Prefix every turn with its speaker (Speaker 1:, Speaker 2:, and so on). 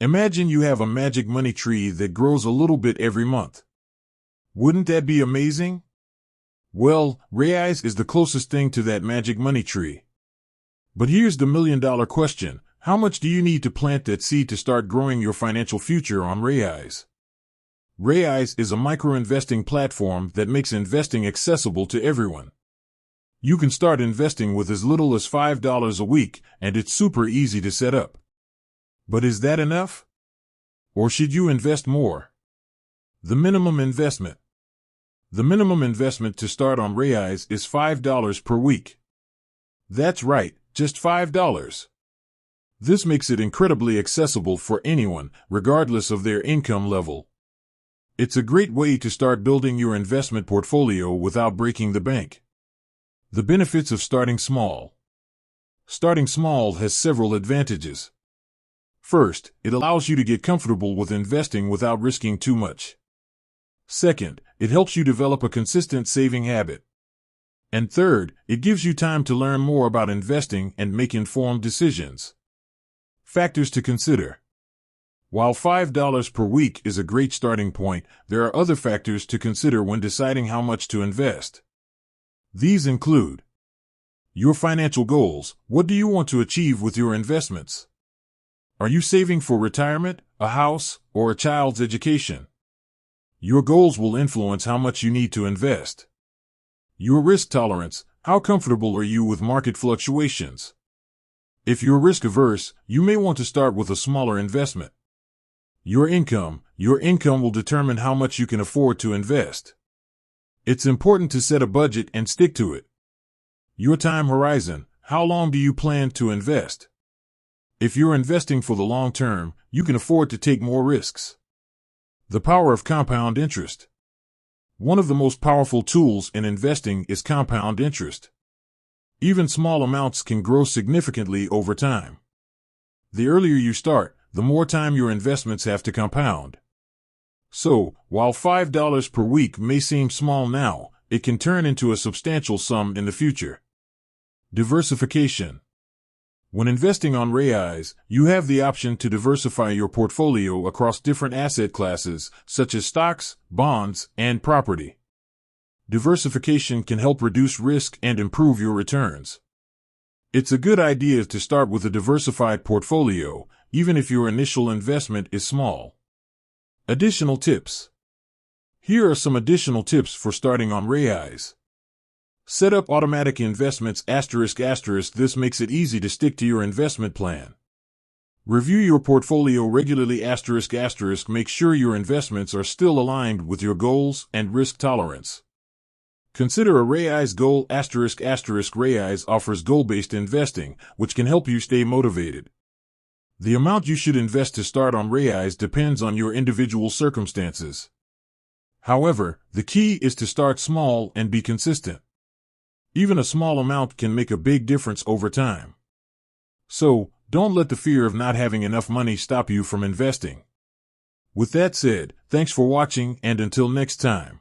Speaker 1: Imagine you have a magic money tree that grows a little bit every month. Wouldn't that be amazing? Well, Raiz is the closest thing to that magic money tree. But here's the million-dollar question. How much do you need to plant that seed to start growing your financial future on Raiz? Raiz is a micro-investing platform that makes investing accessible to everyone. You can start investing with as little as $5 a week, and it's super easy to set up. But is that enough? Or should you invest more? The minimum investment. The minimum investment to start on Raiz is $5 per week. That's right, just $5. This makes it incredibly accessible for anyone, regardless of their income level. It's a great way to start building your investment portfolio without breaking the bank. The benefits of starting small. Starting small has several advantages. First, it allows you to get comfortable with investing without risking too much. Second, it helps you develop a consistent saving habit. And third, it gives you time to learn more about investing and make informed decisions. Factors to consider. While $5 per week is a great starting point, there are other factors to consider when deciding how much to invest. These include your financial goals. What do you want to achieve with your investments? Are you saving for retirement, a house, or a child's education? Your goals will influence how much you need to invest. Your risk tolerance. How comfortable are you with market fluctuations? If you're risk-averse, you may want to start with a smaller investment. Your income will determine how much you can afford to invest. It's important to set a budget and stick to it. Your time horizon. How long do you plan to invest? If you're investing for the long term, you can afford to take more risks. The power of compound interest. One of the most powerful tools in investing is compound interest. Even small amounts can grow significantly over time. The earlier you start, the more time your investments have to compound. So, while $5 per week may seem small now, it can turn into a substantial sum in the future. Diversification. When investing on Raiz, you have the option to diversify your portfolio across different asset classes, such as stocks, bonds, and property. Diversification can help reduce risk and improve your returns. It's a good idea to start with a diversified portfolio, even if your initial investment is small. Additional tips. Here are some additional tips for starting on Raiz. Set up automatic investments ***. This makes it easy to stick to your investment plan. Review your portfolio regularly ***. Make sure your investments are still aligned with your goals and risk tolerance. Consider a Raiz goal ***. Raiz offers goal-based investing, which can help you stay motivated. The amount you should invest to start on Raiz depends on your individual circumstances. However, the key is to start small and be consistent. Even a small amount can make a big difference over time. So, don't let the fear of not having enough money stop you from investing. With that said, thanks for watching, and until next time.